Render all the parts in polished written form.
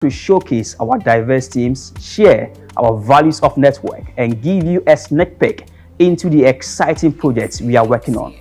We showcase our diverse teams, share our values of network, and give you a sneak peek into the exciting projects we are working on.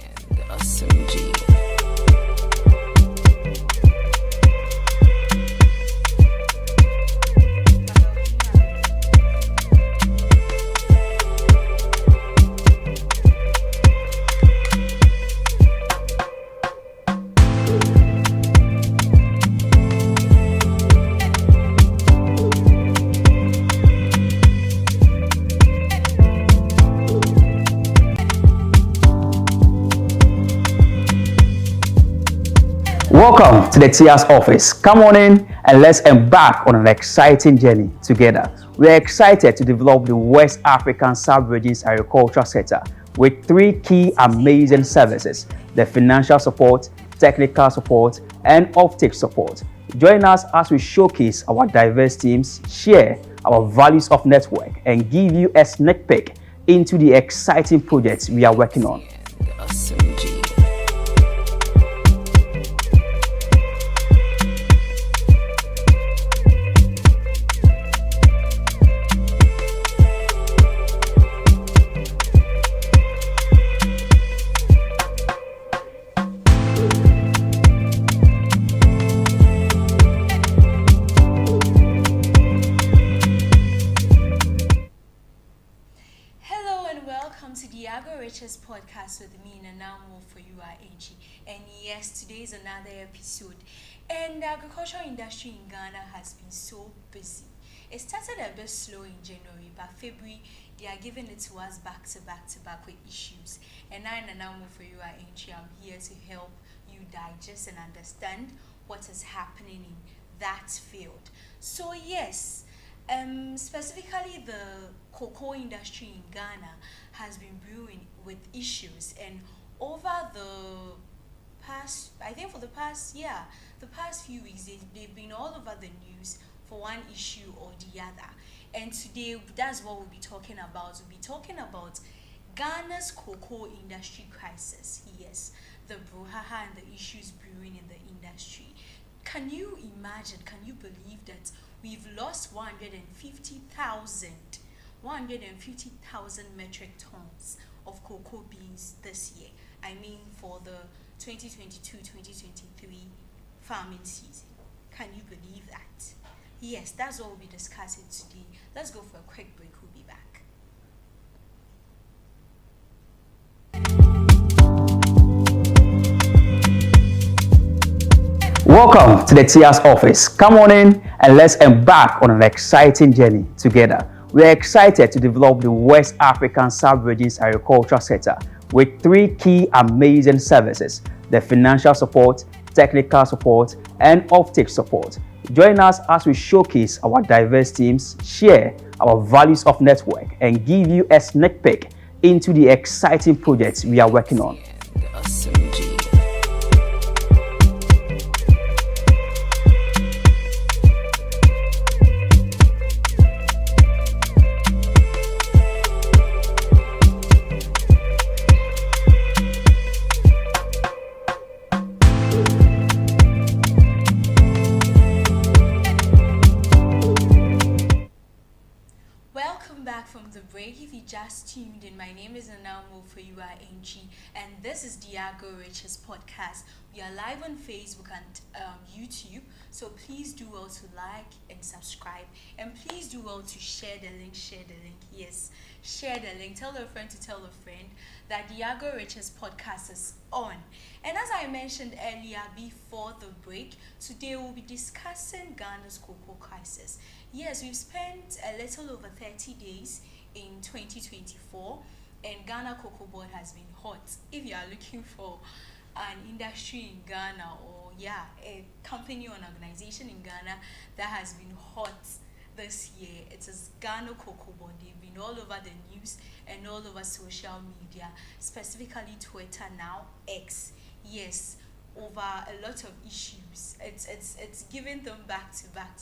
Welcome to the TIA's office. Come on in and let's embark on an exciting journey together. We are excited to develop the West African Sub-Region's agricultural sector with three key amazing services: the financial support, technical support, and offtake support. Join us as we showcase our diverse teams, share our values of network, and give you a sneak peek into the exciting projects we are working on. Podcast with me, Nanamo for you are Angie. And yes, today is another episode. And the agricultural industry in Ghana has been so busy. It started a bit slow in January, but February they are giving it to us back to back with issues. And I, Nanamo for you are Angie, I'm here to help you digest and understand what is happening in that field. So yes, specifically the cocoa industry in Ghana has been brewing with issues, and over the past, I think for the past few weeks, they've been all over the news for one issue or the other. And today, that's what we'll be talking about. We'll be talking about Ghana's cocoa industry crisis. Yes, the brouhaha and the issues brewing in the industry. Can you imagine, can you believe that we've lost 150,000 metric tons of cocoa beans this year? I mean, for the 2022-2023 farming season. Can you believe that? Yes, that's what we'll be discussing today. Let's go for a quick break. We'll be back. Welcome to the TIA's office. Come on in and let's embark on an exciting journey together. We are excited to develop the West African Sub-Region's agricultural sector with three key amazing services: the financial support, technical support, and offtake support. Join us as we showcase our diverse teams, share our values of network, and give you a sneak peek into the exciting projects we are working on. If you just tuned in, my name is Nanamo for you are Angie, and this is the Agro Riches podcast. We are live on Facebook and YouTube, so please do well to like and subscribe, and please do well to share the link. Yes, share the link. Tell a friend to tell a friend that the Agro Riches podcast is on. And as I mentioned earlier before the break, today we'll be discussing Ghana's cocoa crisis. Yes, we've spent a little over 30 days in 2024, and Ghana Cocoa Board has been hot. If you are looking for an industry in Ghana, or a company or an organization in Ghana that has been hot this year, it is Ghana Cocoa Board. They've been all over the news and all over social media, specifically Twitter, now X. Yes, over a lot of issues. It's giving them back to back.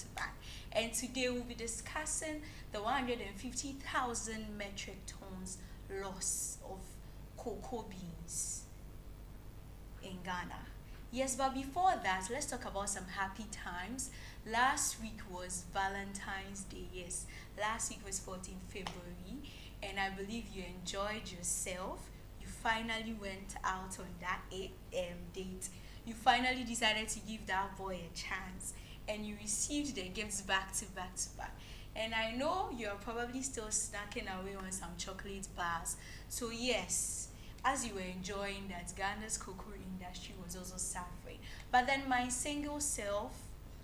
And today we'll be discussing the 150,000 metric tons loss of cocoa beans in Ghana. Yes, but before that, let's talk about some happy times. Last week was Valentine's Day. Yes, last week was 14th February, and I believe you enjoyed yourself. You finally went out on that date. You finally decided to give that boy a chance, and you received the gifts back to back to back. And I know you're probably still snacking away on some chocolate bars. So yes, as you were enjoying that, Ghana's cocoa industry was also suffering. But then my single self,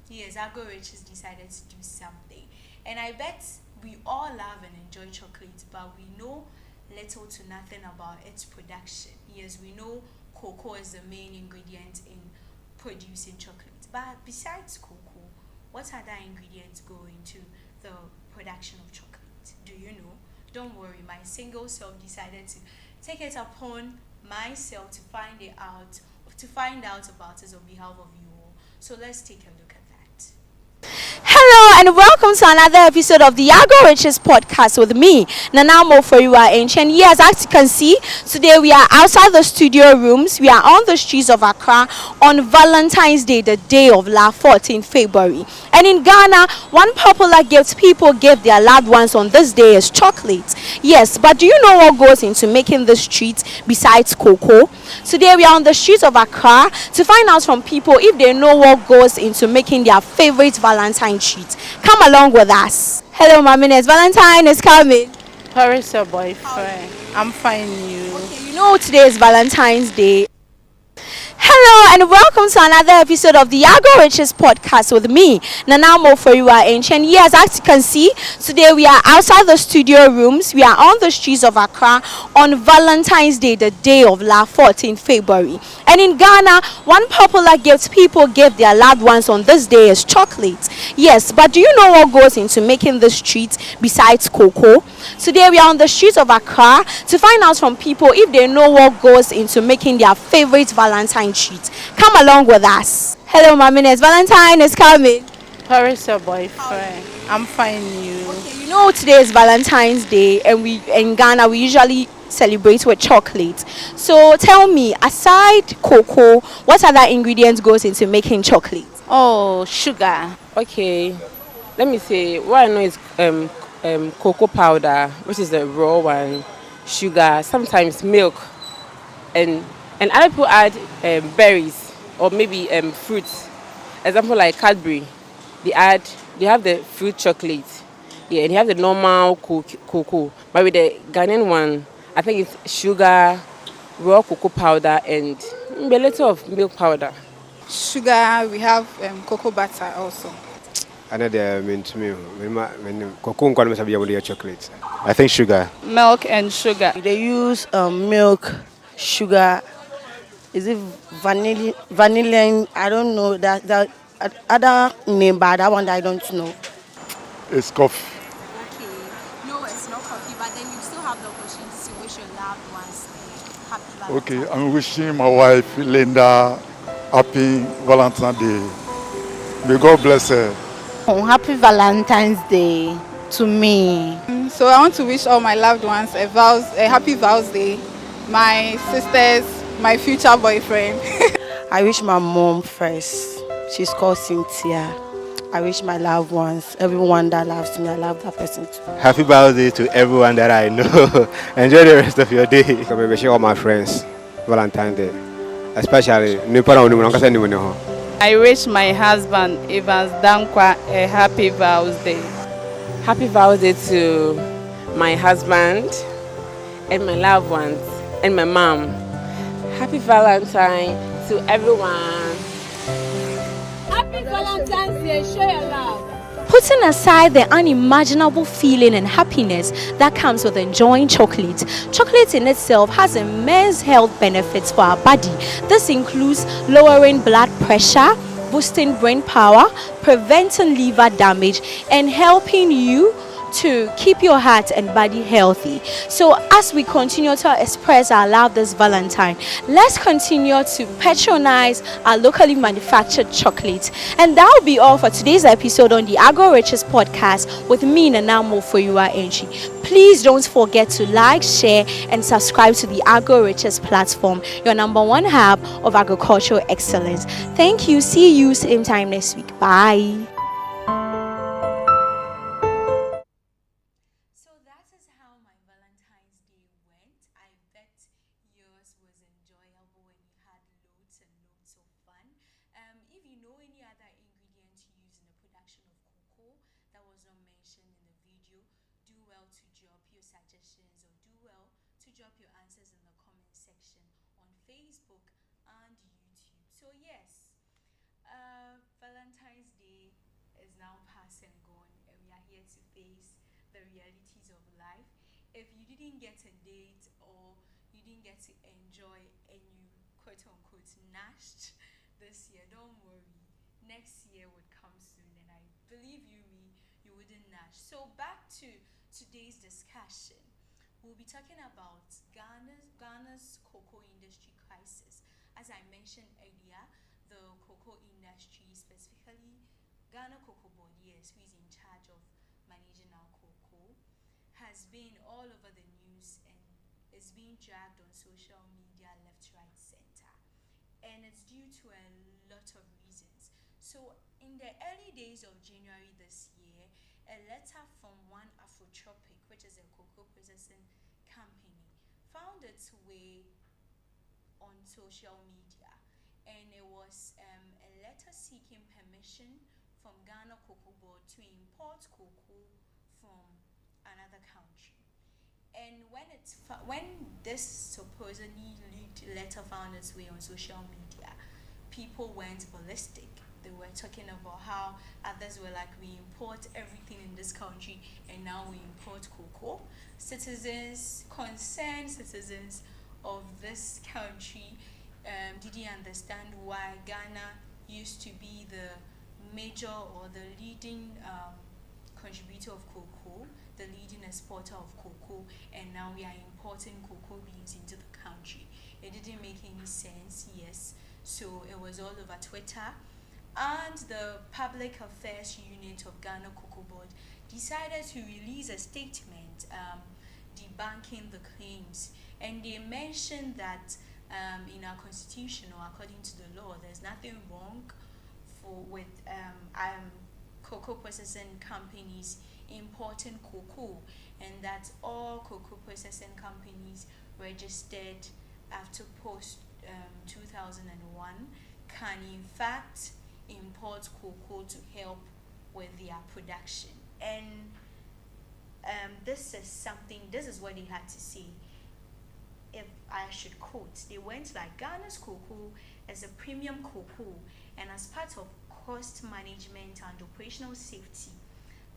yes, Ago Rich has decided to do something. And I bet we all love and enjoy chocolate, but we know little to nothing about its production. Yes, we know cocoa is the main ingredient in producing chocolate. But besides cocoa, what other ingredients go into the production of chocolate? Do you know? Don't worry, my single self decided to take it upon myself to find out about it on behalf of you all. So let's take a look at that. Hello and welcome to another episode of the Ago Riches podcast with me, Nana Moforiwa Enchi. And yes, as you can see, today we are outside the studio rooms. We are on the streets of Accra on Valentine's Day, the day of love, 14th February. And in Ghana, one popular gift people give their loved ones on this day is chocolate. Yes, but do you know what goes into making this treat besides cocoa? Today we are on the streets of Accra to find out from people if they know what goes into making their favorite Valentine treat. Come along with us. Hello, Mamines. Valentine is coming. How is your boyfriend? I'm fine, you. Okay, you know today is Valentine's Day. Hello and welcome to another episode of the Ago Riches podcast with me, Nana Moforiwa Enchi. And yes, as you can see, today we are outside the studio rooms. We are on the streets of Accra on Valentine's Day, the day of love, 14th February. And in Ghana, one popular gift people give their loved ones on this day is chocolate. Yes, but do you know what goes into making this treat besides cocoa? Today we are on the streets of Accra to find out from people if they know what goes into making their favorite Valentine treat. Come along with us. Hello, Mamines. Valentine is coming. How is your boyfriend? I'm fine, you. Okay, you know today is Valentine's Day, and we in Ghana we usually celebrate with chocolate. So tell me, aside cocoa, what other ingredients goes into making chocolate? Oh, sugar. Okay. Let me say, what I know is cocoa powder, which is the raw one, sugar, sometimes milk, and other people add berries or maybe fruits. Example like Cadbury, they have the fruit chocolate, yeah, and they have the normal cocoa. But with the Ghanaian one, I think it's sugar, raw cocoa powder, and a little of milk powder. Sugar, we have cocoa butter also. Another mean to me, cocoa and chocolate. I think sugar. Milk and sugar. They use milk, sugar. Is it vanilla? I don't know that other name, but that one I don't know. It's coffee. Okay, no, it's not coffee, but then you still have the opportunity to wish your loved ones a happy Valentine's. Okay, I'm wishing my wife Linda happy Valentine's Day. May God bless her. Oh, happy Valentine's Day to me. So I want to wish all my loved ones a happy Vows Day. My sisters, my future boyfriend. I wish my mom first. She's called Cynthia. I wish my loved ones, everyone that loves me, I love that person too. Happy birthday to everyone that I know. Enjoy the rest of your day. I wish all my friends Valentine's Day, especially I wish my husband, Evans Dankwa, a happy Vows Day. Happy Vows Day to my husband and my loved ones and my mom. Happy Valentine to everyone. Happy Valentine's Day, show your love. Putting aside the unimaginable feeling and happiness that comes with enjoying chocolate, chocolate in itself has immense health benefits for our body. This includes lowering blood pressure, boosting brain power, preventing liver damage, and helping you to keep your heart and body healthy. So as we continue to express our love this Valentine, let's continue to patronize our locally manufactured chocolates. And that will be all for today's episode on the Agro Riches podcast with me, Nana Mofoyiwa Enchi. Please don't forget to like, share, and subscribe to the Agro Riches platform, your number one hub of agricultural excellence. Thank you. See you same time next week. Bye. So that is how my Valentine's Day went. I bet yours was enjoyable and you had loads and loads of fun. If you know any other ingredient to use in the production of cocoa that was not mentioned in the video, do well to drop your suggestions or do well to drop your answers in the comment section on Facebook and YouTube. So yes, Valentine's Day is now past and gone, and we are here to face the realities of life. If you didn't get a date or you didn't get to enjoy and you quote unquote nashed this year, don't worry. Next year would come soon, and I believe me, you wouldn't nash. So back to today's discussion. We'll be talking about Ghana's cocoa industry crisis. As I mentioned earlier, the cocoa industry, specifically Ghana Cocoa Board, yes, who is in charge of managing our cocoa, has been all over the news and is being dragged on social media left, right, center. And it's due to a lot of reasons. So in the early days of January this year, a letter from One Afrotropic, which is a cocoa processing company, found its way on social media, and it was a letter seeking permission from Ghana Cocoa Board to import cocoa from another country. And when this supposedly leaked letter found its way on social media, people went ballistic. They were talking about how others were like, we import everything in this country and now we import cocoa. Concerned citizens of this country didn't understand why Ghana used to be the major or the leading contributor of cocoa, the leading exporter of cocoa, and now we are importing cocoa beans into the country. It didn't make any sense, yes. So it was all over Twitter. And the Public Affairs Unit of Ghana Cocoa Board decided to release a statement debunking the claims. And they mentioned that in our constitution, or according to the law, there's nothing wrong with cocoa processing companies importing cocoa, and that all cocoa processing companies registered after post 2001 can in fact import cocoa to help with their production. And this is what they had to say. If I should quote, they went like, Ghana's cocoa is a premium cocoa, and as part of cost management and operational safety,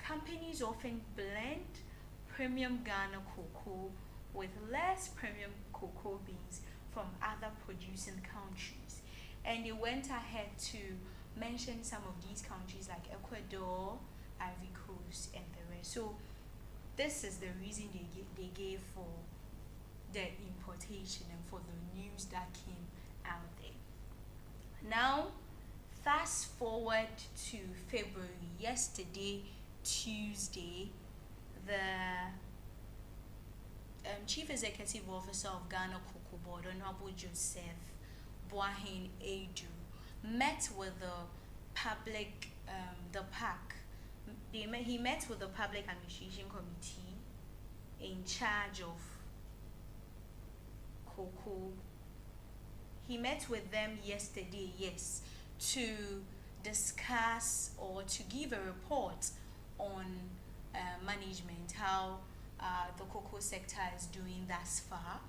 companies often blend premium Ghana cocoa with less premium cocoa beans from other producing countries. And they went ahead to mention some of these countries like Ecuador, Ivory Coast, and the rest. So this is the reason they gave for the importation and for the news that came out there. Now, fast forward to February. Yesterday, Tuesday, the Chief Executive Officer of Ghana Cocoa Board, Honorable Joseph Boahen Edu, met with the public, the PAC. He met with the Public Administration Committee in charge of cocoa. He met with them yesterday, yes, to discuss or to give a report on management, how the cocoa sector is doing thus far.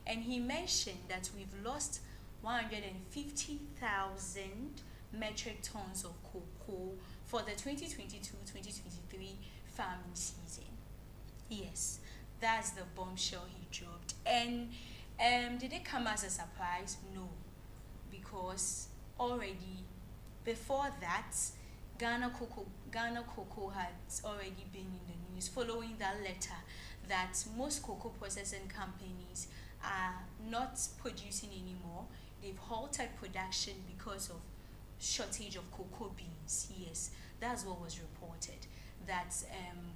And he mentioned that we've lost 150,000 metric tons of cocoa for the 2022-2023 farming season. Yes, that's the bombshell he dropped. And did it come as a surprise? No, because already before that, Ghana cocoa has already been in the news following that letter that most cocoa processing companies are not producing anymore. They've halted production because of shortage of cocoa beans. Yes, that's what was reported, that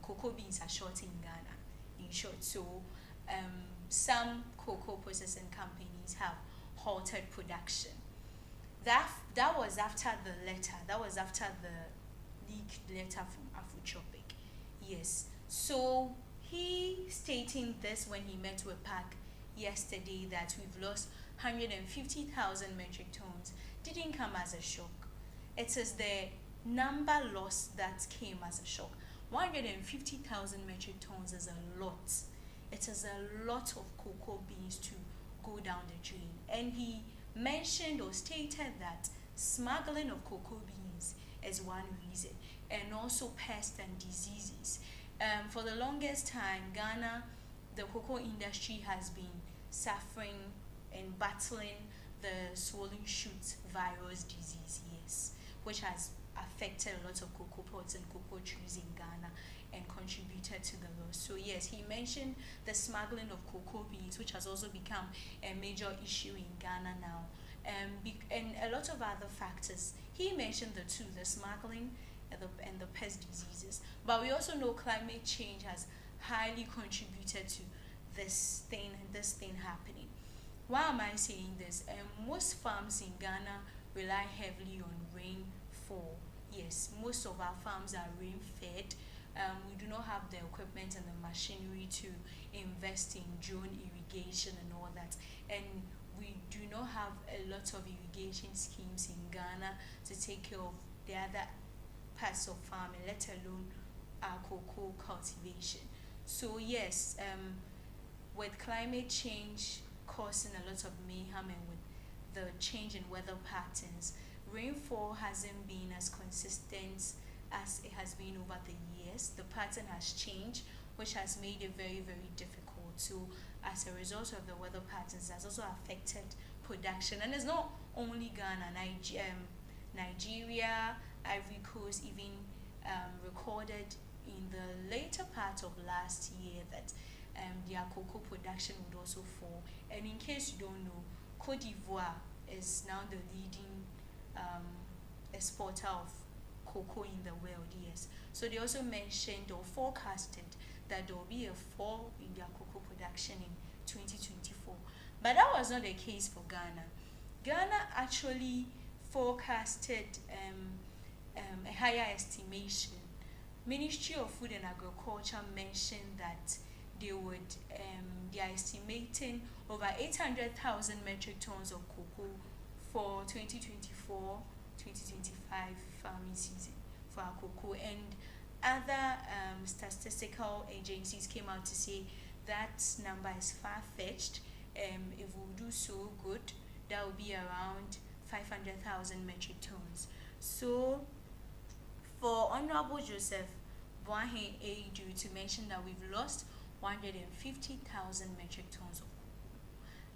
cocoa beans are short in Ghana, in short. So some cocoa processing companies have halted production. That was after the letter. That was after the leaked letter from Afrotropic. Yes. So he stating this when he met with PAC yesterday, that we've lost 150,000 metric tons, didn't come as a shock. It is the number lost that came as a shock. 150,000 metric tons is a lot. It is a lot of cocoa beans to go down the drain. And he mentioned or stated that smuggling of cocoa beans is one reason, and also pests and diseases. For the longest time, Ghana, the cocoa industry has been suffering and battling the swollen shoot virus disease, yes, which has affected a lot of cocoa pods and cocoa trees in Ghana and contributed to the loss. So yes, he mentioned the smuggling of cocoa beans, which has also become a major issue in Ghana now, and a lot of other factors. He mentioned the two, the smuggling and the pest diseases. But we also know climate change has highly contributed to this thing happening. Why am I saying this? Most farms in Ghana rely heavily on rainfall. Yes, most of our farms are rain-fed. We do not have the equipment and the machinery to invest in drone irrigation and all that. And we do not have a lot of irrigation schemes in Ghana to take care of the other parts of farming, let alone our cocoa cultivation. So yes, with climate change causing a lot of mayhem, and with the change in weather patterns, rainfall hasn't been as consistent as it has been over the years. The pattern has changed, which has made it very, very difficult. So as a result of the weather patterns, has also affected production. And it's not only Ghana, Nigeria, Ivory Coast even recorded in the later part of last year that their cocoa production would also fall. And in case you don't know, Cote d'Ivoire is now the leading exporter of cocoa in the world, yes. So they also mentioned or forecasted that there will be a fall in their cocoa production in 2024. But that was not the case for Ghana. Ghana actually forecasted a higher estimation. Ministry of Food and Agriculture mentioned that they are estimating over 800,000 metric tons of cocoa for 2024-2025 farming season for our cocoa. And other statistical agencies came out to say that number is far-fetched. If we do so good, that will be around 500,000 metric tons. So for Honorable Joseph Boahen Aidoo to mention that we've lost 150,000 metric tons of cocoa,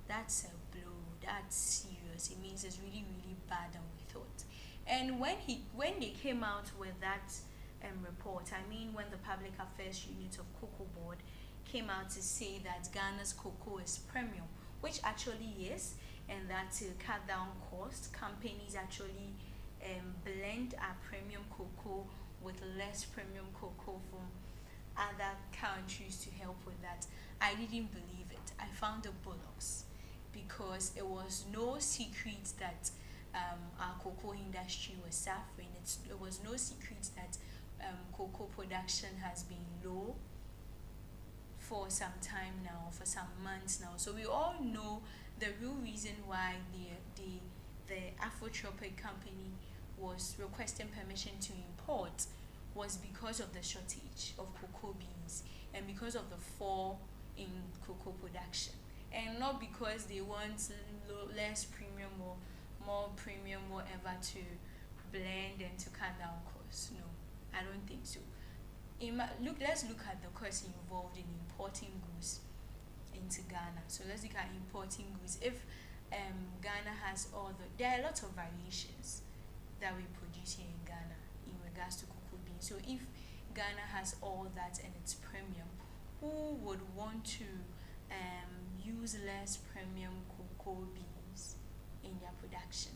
that's a blow. That's serious. It means it's really, really bad than we thought. And when they came out with that report, I mean when the Public Affairs Unit of Cocoa Board came out to say that Ghana's cocoa is premium, which actually is, and that to cut down costs, companies actually blend our premium cocoa with less premium cocoa from other countries to help with that. I didn't believe it. I found the bollocks, because it was no secret that our cocoa industry was suffering. It was no secret that cocoa production has been low for some time now, for some months now. So we all know the real reason why the Afrotropic company was requesting permission to import was because of the shortage of cocoa beans and because of the fall in cocoa production, and not because they want less premium or more premium whatever to blend and to cut down costs. No, I don't think so. Let's look at the costs involved in importing goods into Ghana. So let's look at importing goods. If Ghana has there are a lot of variations that we produce here in Ghana in regards to cocoa beans. So if Ghana has all that and it's premium, who would want to use less premium cocoa beans in their production?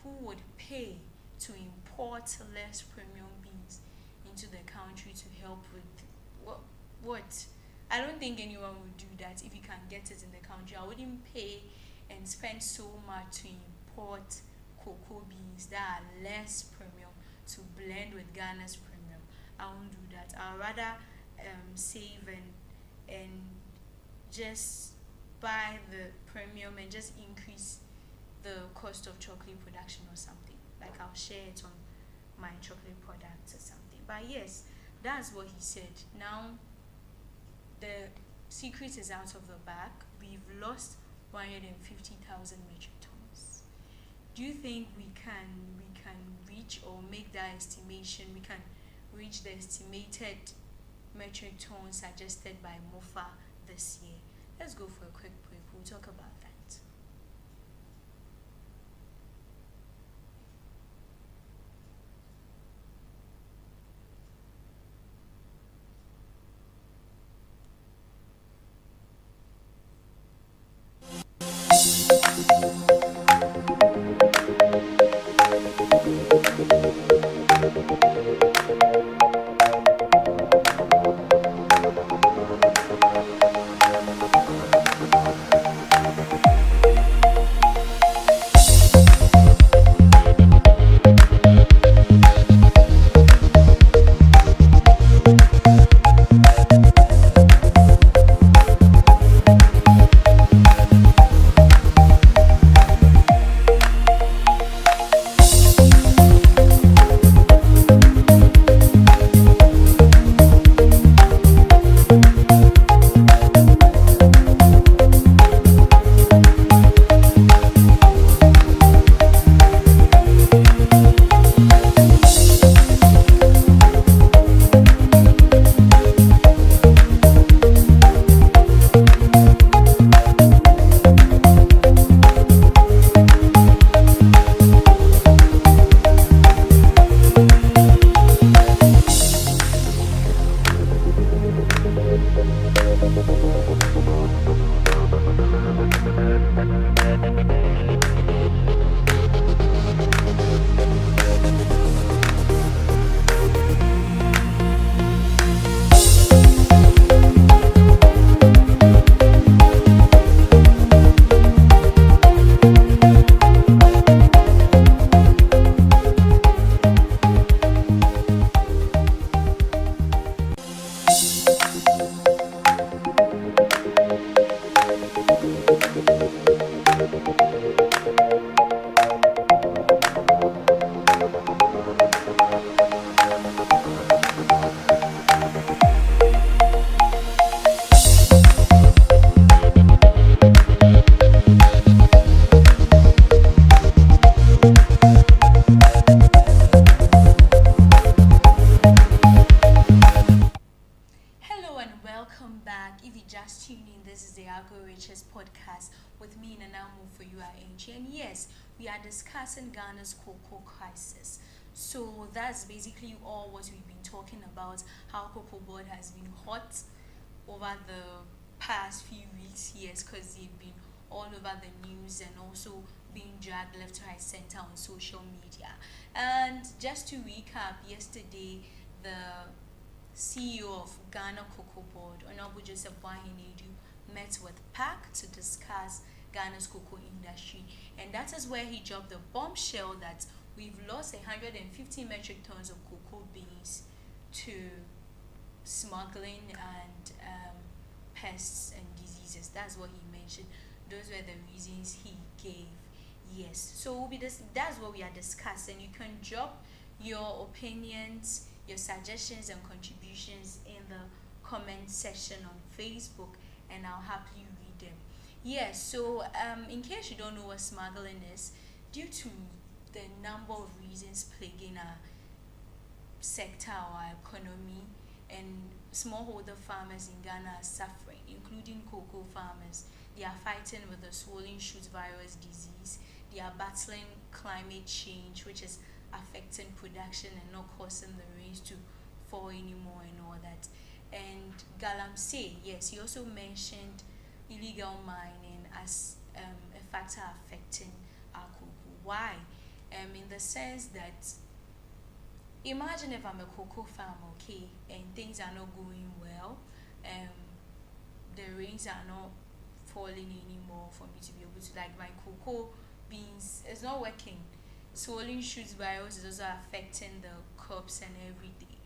Who would pay to import less premium beans into the country to help with what? I don't think anyone would do that if you can get it in the country. I wouldn't pay and spend so much to import cocoa beans that are less premium to blend with Ghana's premium. I won't do that. I'll rather save and just buy the premium and just increase the cost of chocolate production or something. Like I'll share it on my chocolate products or something. But yes, that's what he said. Now the secret is out of the bag. We've lost 150,000 metric tons. Do you think we can reach or make that estimation? We can reach the estimated metric tons suggested by MOFA this year? Let's go for a quick break. We'll talk about that. Podcast with me, Nana Mufuyua Enchi. And yes, we are discussing Ghana's cocoa crisis. So that's basically all what we've been talking about, how Cocoa Board has been hot over the past few weeks, yes, because they've been all over the news and also being dragged left, right, center on social media. And just to recap, yesterday, the CEO of Ghana Cocoa Board, Honorable Joseph Boahen-Edu, met with PAC to discuss Ghana's cocoa industry. And that is where he dropped the bombshell that we've lost 150 metric tons of cocoa beans to smuggling and pests and diseases. That's what he mentioned. Those were the reasons he gave. Yes, so that's what we are discussing. You can drop your opinions, your suggestions and contributions in the comment section on Facebook, and I'll happily read them. Yes, so in case you don't know what smuggling is, due to the number of reasons plaguing our sector, our economy, and smallholder farmers in Ghana are suffering, including cocoa farmers. They are fighting with the swollen shoot virus disease. They are battling climate change, which is affecting production and not causing the rains to fall anymore and all that. And Galamsey, yes, he also mentioned illegal mining as a factor affecting our cocoa. Why? In the sense that imagine if I'm a cocoa farm, okay, and things are not going well, the rains are not falling anymore for me to be able to, like, my cocoa beans is not working. Swollen shoots virus is also affecting the crops and everything.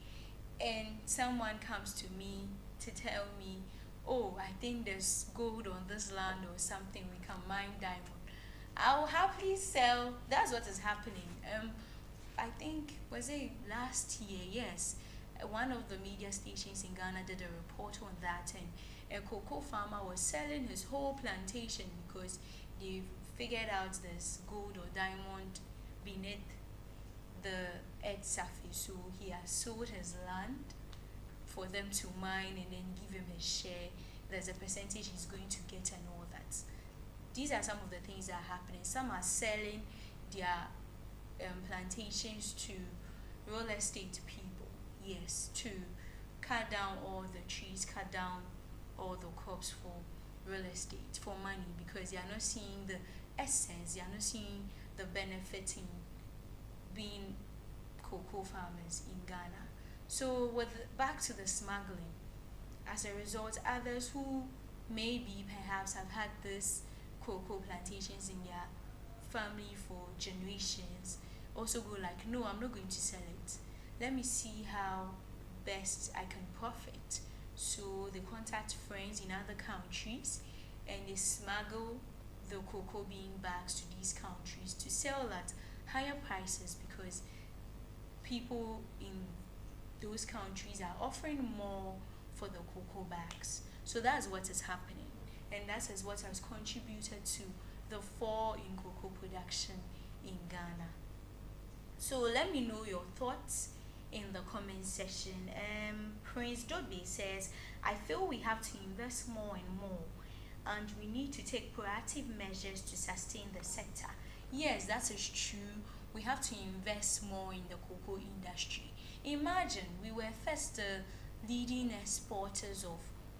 And someone comes to me to tell me, oh, I think there's gold on this land or something, we can mine diamond. I'll happily sell. That's what is happening. I think, was it last year? Yes, one of the media stations in Ghana did a report on that, and a cocoa farmer was selling his whole plantation because they figured out there's gold or diamond beneath the earth's surface. So he has sold his land for them to mine and then give him a share. There's a percentage he's going to get and all that. These are some of the things that are happening. Some are selling their plantations to real estate people, yes, to cut down all the trees, cut down all the crops for real estate, for money, because they are not seeing the essence, they are not seeing the benefit in being cocoa farmers in Ghana. So back to the smuggling, as a result, others who maybe perhaps have had this cocoa plantations in their family for generations also go like, no, I'm not going to sell it. Let me see how best I can profit. So they contact friends in other countries and they smuggle the cocoa bean bags to these countries to sell at higher prices, because people in those countries are offering more for the cocoa bags. So that's what is happening, and that is what has contributed to the fall in cocoa production in Ghana. So let me know your thoughts in the comment section. Prince Dobe says, I feel we have to invest more and more, and we need to take proactive measures to sustain the sector. Yes, that is true. We have to invest more in the cocoa industry. Imagine we were first the leading exporters of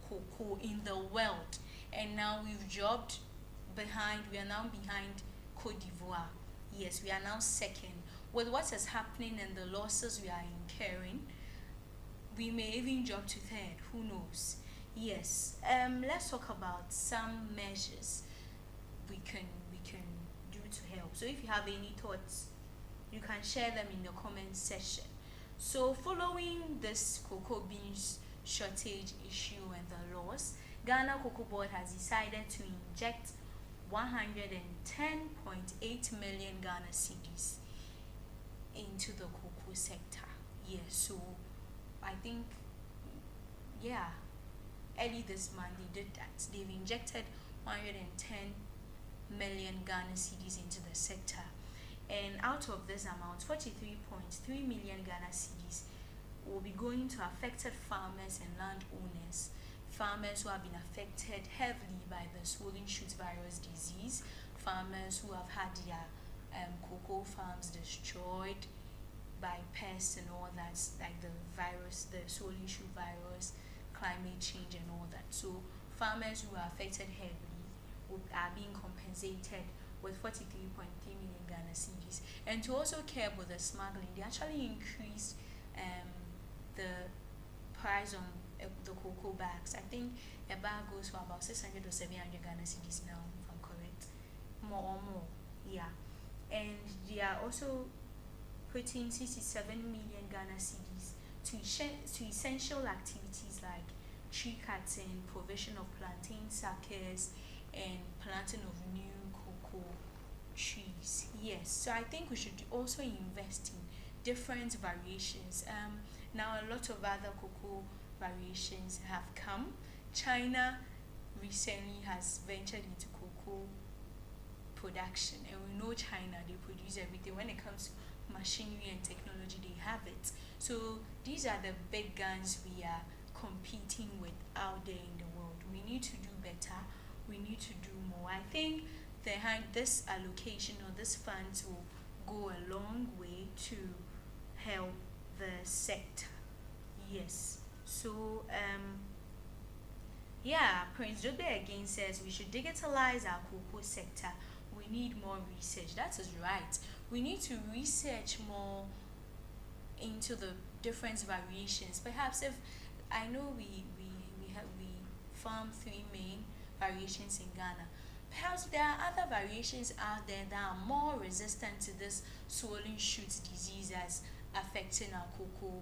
cocoa in the world, and now we've dropped behind. We are now behind Cote d'Ivoire. Yes, we are now second. With what is happening and the losses we are incurring, we may even drop to third. Who knows? Yes. Let's talk about some measures we can do to help. So if you have any thoughts, you can share them in the comment section. So following this cocoa beans shortage issue and the loss, Ghana Cocoa Board has decided to inject 110.8 million Ghana cedis into the cocoa sector. Yes, so I think, yeah, early this month they did that. They've injected 110 million Ghana cedis into the sector, and out of this amount, 43.3 million Ghana cedis will be going to affected farmers and landowners, farmers who have been affected heavily by the swollen shoot virus disease, farmers who have had their cocoa farms destroyed by pests and all that, like the virus, the swollen shoot virus, climate change and all that. So farmers who are affected heavily are being compensated with 43.3 million Ghana cedis. And to also curb with the smuggling, they actually increased the price on the cocoa bags. I think a bag goes for about 600 or 700 Ghana cedis now, if I'm correct. More, yeah. And they are also putting 67 million Ghana cedis to essential activities like tree cutting, provision of plantain suckers, and planting of new cocoa trees. Yes, so I think we should also invest in different variations. Now a lot of other cocoa variations have come. China recently has ventured into cocoa production, and we know China, they produce everything. When it comes to machinery and technology, they have it. So these are the big guns we are competing with out there in the world. We need to do better, we need to do more. I think this allocation or this funds will go a long way to help the sector. Yes. So Prince Jobe again says we should digitalize our cocoa sector. We need more research. That is right. We need to research more into the different variations. Perhaps if I know we farm 3 main variations in Ghana. Perhaps there are other variations out there that are more resistant to this swollen shoot disease as affecting our cocoa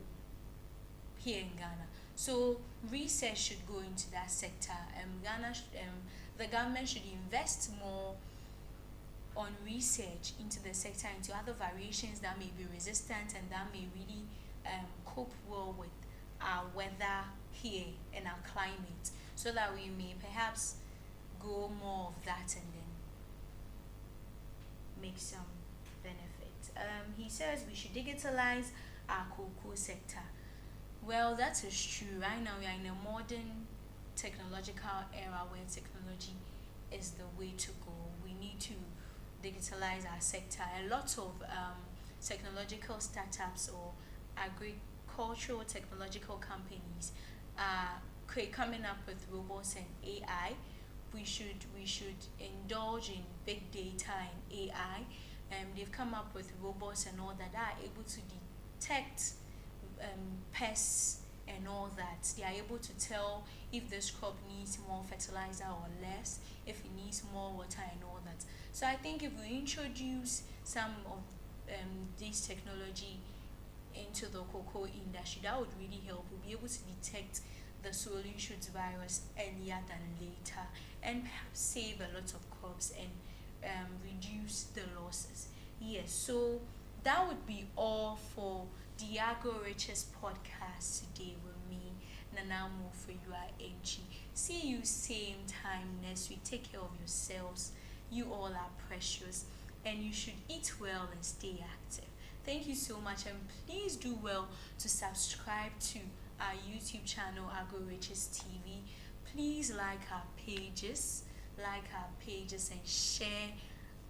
here in Ghana. So research should go into that sector. The government should invest more on research into the sector, into other variations that may be resistant and that may really cope well with our weather here and our climate, so that we may perhaps go more of that and then make some benefit. He says we should digitalize our cocoa sector. Well, that is true. Right now we are in a modern technological era where technology is the way to go. We need to digitalize our sector. A lot of technological startups or agricultural technological companies are coming up with robots and AI. We should indulge in big data and AI. They've come up with robots and all that are able to detect pests and all that. They are able to tell if this crop needs more fertilizer or less, if it needs more water and all that. So I think if we introduce some of this technology into the cocoa industry, that would really help. We'll be able to detect the swollen shoots virus earlier than later, and perhaps save a lot of crops and reduce the losses. Yes, so that would be all for the Agro Riches podcast today with me, Nana Mofeyua Enchi. See you same time next week. Take care of yourselves. You all are precious, and you should eat well and stay active. Thank you so much, and please do well to subscribe to our YouTube channel, Agro Riches TV. Please like our pages and share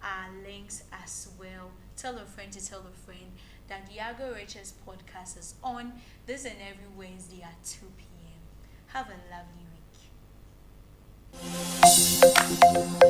our links as well. Tell a friend to tell a friend that the Agro Riches podcast is on this and every Wednesday at 2 p.m. Have a lovely week.